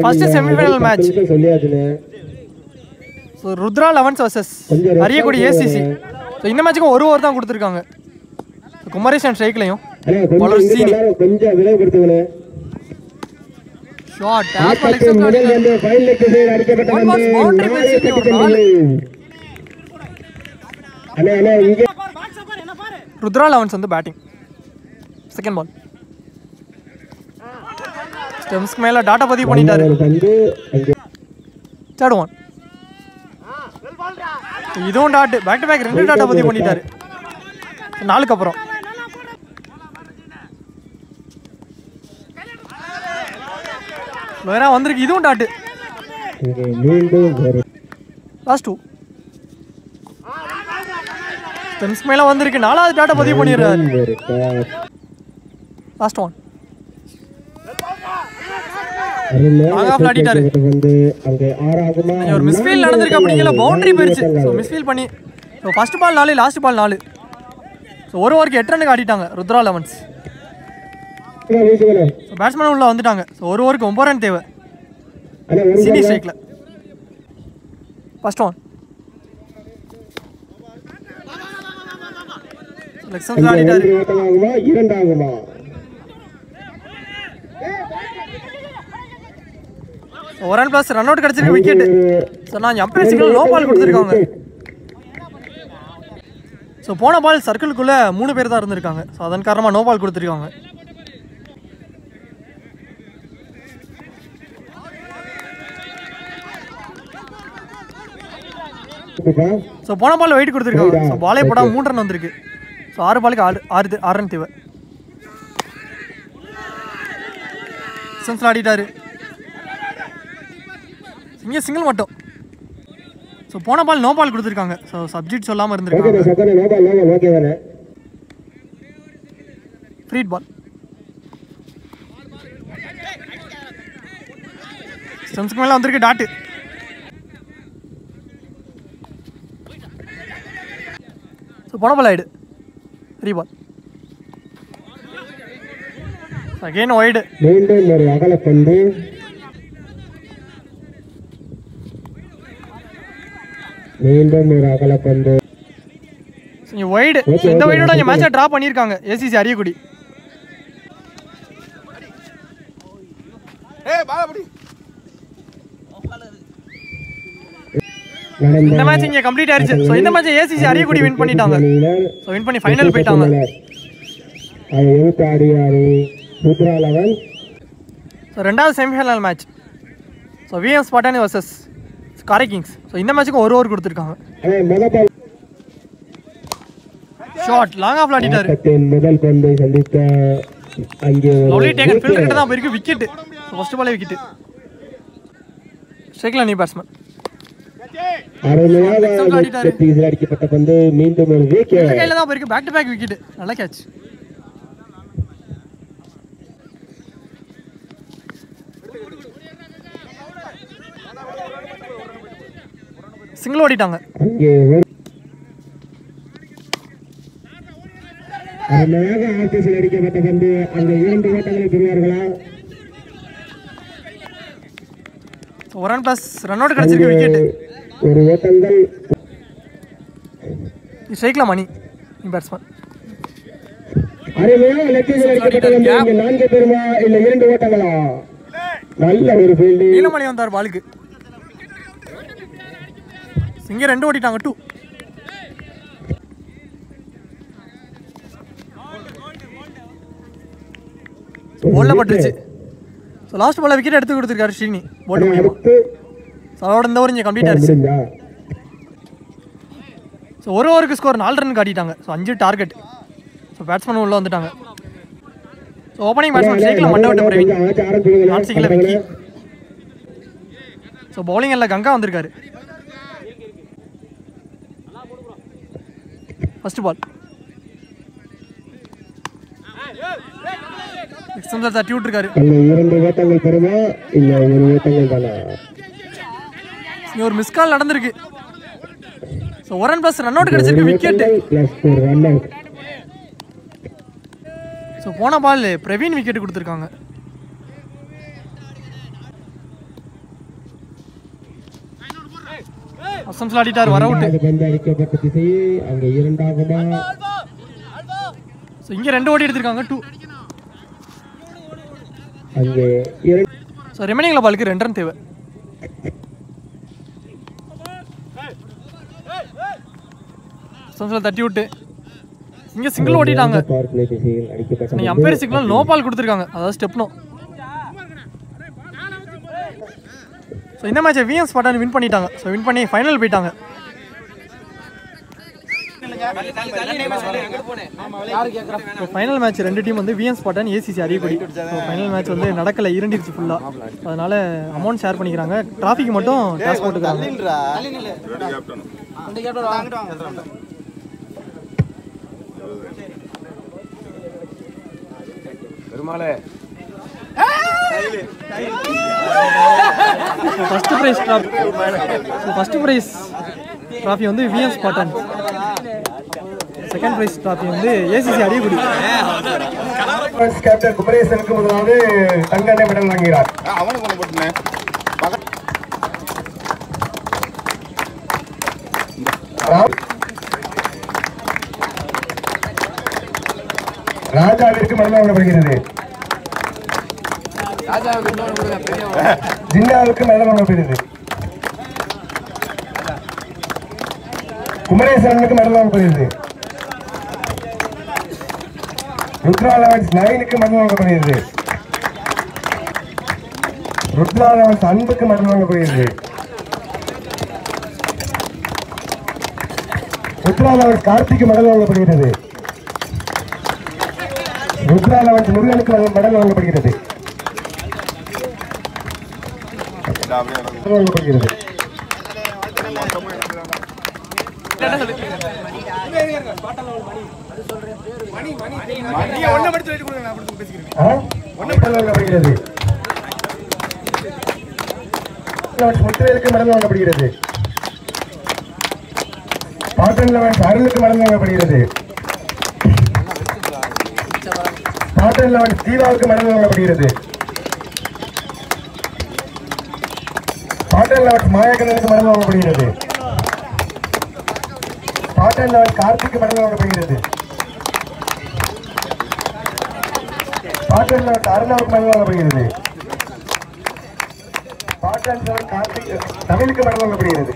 First semi-final match. So Rudra 11 versus Ariyakudi ACC. So இந்த மேட்சுக்கும் ஒரு over தான் கொடுத்துருக்காங்க. குமரேசன் ஸ்ட்ரைக்லையும் கொஞ்சம் விலைப்படுத்துவனே ஷாட் ருத்ரா 11 வந்து பேட்டிங். செகண்ட் பால் ஸ்டெம்ஸ்க்கு மேல டாட்டா பதிவு பண்ணிட்டாரு. தேர்ட் ஒன் இதுவும் டாட் பேக் டு பேக் 2 டாட்டா பதிவு பண்ணிட்டாரு 4க்கு அப்புறம். லோயரா வந்திருக்கு இதுவும் டாட். லாஸ்ட் 2 ஸ்டெம்ஸ்க்கு மேல வந்திருக்கு 4வது டாட்டா பதிவு பண்ணிடுறாரு. லாஸ்ட் ஒன் ஒரு மிஸ்ஃபீல் நடந்திருக்கு அப்படிங்கிற பவுண்டரி போயிருச்சு. ஸோ மிஸ்ஃபீல் பண்ணி first ball 4 last ball 4. So ஒரு ஓவருக்கு 8 ரன் ஆடிட்டாங்க ருத்ரா 11. ஸோ பேட்ஸ்மேன் உள்ள வந்துட்டாங்க. ஸோ ஒரு ஓவருக்கு 9 ரன் தேவை சினி ஸ்ட்ரைக்கில். ஃபர்ஸ்ட் ஒன் லெக்ஸன்ஸ் ஆடிட்டாரு. ஒரு ரன் பிளஸ் ரன் அவுட் கிடைச்சிருக்கு விக்கெட். ஸோ நான் எம்பையர் சிக்னல் லோ பால் கொடுத்துருக்காங்க. ஸோ போன பால் சர்க்கிளுக்குள்ளே 3 பேர் தான் இருந்திருக்காங்க. ஸோ அதன் காரணமாக நோ பால் கொடுத்துருக்காங்க. ஸோ போன பால் வெயிட் கொடுத்துருக்காங்க. ஸோ பாலே போடாமல் 3 ரன் வந்திருக்கு. ஸோ 6 பாலுக்கு 6 ரன் தேவை. சென்ஸ்ல ஆடிட்டாரு. இங்கே சிங்கிள் மட்டும். ஸோ போன பால் நோ பால் கொடுத்துருக்காங்க. ஸோ சப்ஜெக்ட் சொல்லாமல் இருந்திருக்காங்க. ஃப்ரீட் பால் ஸ்டெம்ஸ்க்கு மேலே வந்திருக்கு டாட்டு. ஸோ போன பால் ஆயிடு ரீபால் அகைன் ஒய்டு. மீண்டும் ஒரு அகலப்பந்து. மீண்டும் ஒரு அகலப்பந்து. ஒய்டு. இந்த ஒய்டோட இங்கே மேட்சை ட்ரா பண்ணியிருக்காங்க ஏசிசி அரியக்குடி. இந்த மேட்ச் இங்கே கம்ப்ளீட் ஆயிருச்சு. ஸோ இந்த மேட்ச் ஏசிசி அரியக்குடி வின் பண்ணிட்டாங்க. ஸோ வின் பண்ணி ஃபைனல் போயிட்டாங்க. ஸோ 2வது செமிஃபைனல் மேட்ச். ஸோ விஎம் ஸ்பாட்டானி வர்சஸ் காரை கிங்ஸ். ஸோ இந்த மேட்சுக்கு ஒரு ஓவர் கொடுத்துருக்காங்க. ஷாட் லாங் ஆஃப் ஆடிட்டாரு. முதல் பந்தை சந்தித்த அங்கே லவ்லி டேக்கன் ஃபீல்டர் கிட்ட தான் போயிருக்கு விக்கெட். ஃபர்ஸ்ட் பாலே விக்கெட். ஸ்ட்ரைக்ல நீ பேட்ஸ்மேன் அடிக்கப்பட்ட பந்து மீண்டும் ஒரு விக்கெட். கையில தான் போயிருக்கு. Back to back wicket. நல்ல கேட்ச். சிங்கிள் ஓடிட்டாங்க. அடிக்கப்பட்ட பந்து அங்கே 2 ஓட்டங்களை பெறுவார்களா? ஒரு ரன் பிளஸ் ரன் அவுட் கிடைச்சிருக்கு விக்கெட். ஒரு ஓட்டங்கள் ஸ்ட்ரைக்ல மணி பேட்ஸ்மேன். அருமையாக லெக்கில் அடிக்கப்பட்ட பந்து இங்கே 4 பெறுமா இல்ல 2 ஓட்டங்களா? நல்ல ஒரு ஃபீல்டு. நீலமணி வந்தார் பாலுக்கு. இங்கே 2 ஓடிட்டாங்க 2. போல்ல பட்டுருச்சு. ஸோ லாஸ்ட் பால்ல விக்கெட் எடுத்து கொடுத்துருக்காரு ஸ்ரீனி போல்ட் மூலமா. ஸோ அதோட இந்த ஓவர் இங்கே கம்ப்ளீட் ஆயிடுச்சு. ஸோ ஒரு ஓவருக்கு ஸ்கோர் 4 ரன் காட்டிட்டாங்க. So 5 target. ஸோ பேட்ஸ்மேன் உள்ள வந்துட்டாங்க. ஸோ ஓப்பனிங் பேட்ஸ்மேன் ஸ்ட்ரைக்கில் மண்டவட்ட பிரவீன், நான் சிங்கில் விக்கி. ஸோ பவுலிங் எல்லாம் கங்கா வந்திருக்காரு. ஃபர்ஸ்ட் பால் எக்ஸ்டெண்டர் தட்டி விட்டுருக்காரு. 2 ஓட்டங்கள் பெறுமா இல்ல 1 ஓட்டங்கள் தானா? ஒரு மிஸ் கால் நடந்திருக்கு. So 1 run plus run out கிடைச்சிருக்கு விக்கெட். ஸோ போன பால் பிரவீன் விக்கெட் கொடுத்துருக்காங்க. அசம்ஸ்ல ஆடிட்டார் வர அவுட். பந்து அடிக்கப்பட்ட திசையே அங்க இரண்டாவதா. சோ இங்க 2 ஓடி எடுத்துட்டாங்க 2. அங்கே சோ ரிமைனிங்ல பாலுக்கு 2 ரன் தேவை. அசம்ஸ்ல தட்டி விட்டு இங்க சிங்கிள் ஓடிட்டாங்க. பவர் பிளே திசையில் அடிக்கப்பட்ட நீ அம்பையர் சிக்னல் நோ பால் கொடுத்துருக்காங்க, அதாவது ஸ்டெப் நோ. ஸோ இந்த மேட்சை விஎம் ஸ்பாட்டன் வின் பண்ணிட்டாங்க. ஸோ வின் பண்ணி ஃபைனல் போயிட்டாங்க. ஸோ ஃபைனல் மேட்ச் 2 டீம் வந்து VM Spartan ACC Ariyakudi. So final match வந்து நடக்கலை, இருந்துருச்சு ஃபுல்லாக. அதனால அமௌண்ட் ஷேர் பண்ணிக்கிறாங்க, டிராஃபிக் மட்டும் கேஷ் போட்டுக்கிறாங்க. ஃபர்ஸ்ட் பிரைஸ் ட்ராஃபி வந்து VM Spartan, second prize trophy வந்து ஏசிசி அரியக்குடி. கேப்டன் குமரேசனுக்கு முதலாவது தங்கண்ணை மெடல் வாங்குகிறார். ராஜாவிற்கு மெடல் வழங்கப்படுகிறது. ஜின்னாவுக்கு மெடல் வழங்கப்படுகிறது. குமரேசனுக்கு மெடல் வழங்கப்படுகிறது. ருத்ரா லெவன்ஸ் 9க்கு மெடல் வழங்கப்படுகிறது. ருத்ரா லெவன்ஸ் அன்புக்கு மெடல் வழங்கப்படுகிறது. ருத்ரா லெவன்ஸ் கார்த்திக்கு மெடல் வழங்கப்படுகிறது. ருத்ரா லெவன்ஸ் முருகனுக்கு மெடல் வழங்கப்படுகிறது. வழங்கப்படுகிறது. முத்துவேலுக்கு மெடல் வழங்கப்படுகிறது. பாட்டன் லெவன்ஸ் அருளுக்கு மெடல் வழங்கப்படுகிறது. பாட்டன் லெவன்ஸ் தீவாவுக்கு மெடல் வழங்கப்படுகிறது. பாட்டன் லெவன்ஸ் மாயக்கண்ணனுக்கு மெடல் வழங்கப்படுகிறது. பாட்டன் லெவன்ஸ் கார்த்திக்கு மெடல் வழங்கப்படுகிறது. பாட்டன் லெவன்ஸ் அருணாவுக்கு மெடல் வழங்கப்படுகிறது. பாட்டன் லெவன்ஸ் கார்த்திக் தமிழுக்கு மெடல் வழங்கப்படுகிறது.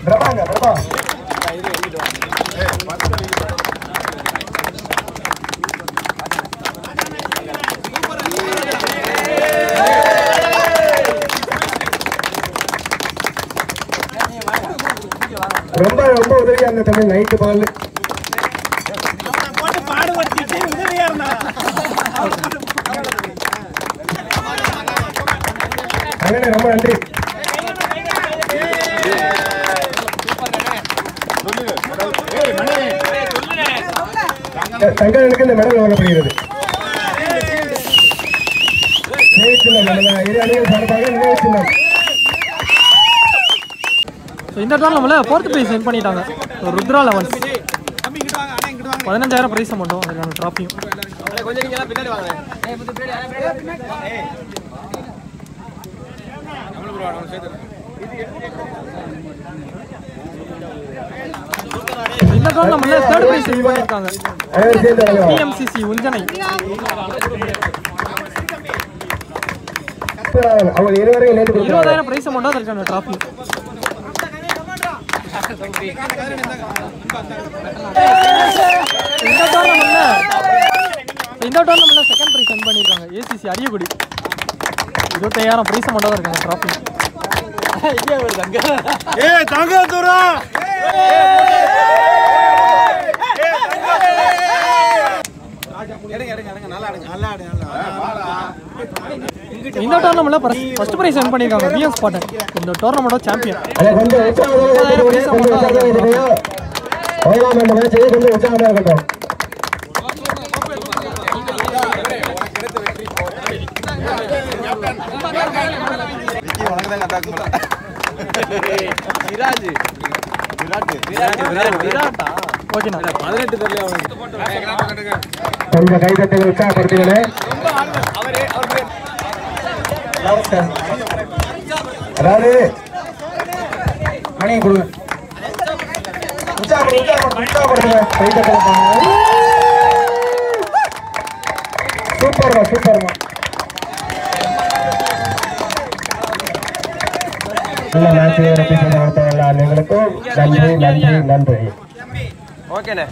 பிரபாங்க பிரபா ரொம்ப ரொம்ப உதவியா இருந்த தமிழ் நைட்டு பால் அண்ணே ரொம்ப நன்றி. தங்களுக்கு இந்த மெடல் வழங்கப்படுகிறது. இந்த இடத்துல நம்மள 4th பிரைஸ் வின் பண்ணிட்டாங்க. ருத்ரா லெவன்ஸ் 15,000 பிரைஸ் மட்டும் அதுக்கான ட்ராஃபியும். இந்த இடத்துல நம்மள 3rd பிரைஸ் வின் பண்ணிருக்காங்க. டிஎம்சிசி உஞ்சனை. அவங்க இருவரையும் லேட் கொடுத்தாங்க. 20,000 பிரைஸ் மட்டும் அதுக்கான ட்ராஃபி. இந்த டோர்னமெண்ட்ல செகண்ட் பிரைஸ் வின் பண்ணிருக்காங்க ஏசிசி அரியக்குடி. 25,000 பிரைஸ் மட்டும் தான் இருக்காங்க ட்ராஃபி. இந்த டோர்னமெண்ட்ல ஃபர்ஸ்ட் பிரைஸ் வின் பண்ணிருக்காங்க விஎம் ஸ்பாட்டன். இந்த டோர்னமெண்டோட சாம்பியன். கொஞ்சம் கைதட்டல் உற்சாகப்படுத்துகிறேன். அதாவது மணி கொடுங்க சூப்பர்மா சூப்பர்மா நல்ல மேட்ச் நடத்தி கொண்டு எல்லா அணிகளுக்கும் நன்றி நன்றி நன்றி. ஓகேண்ணே.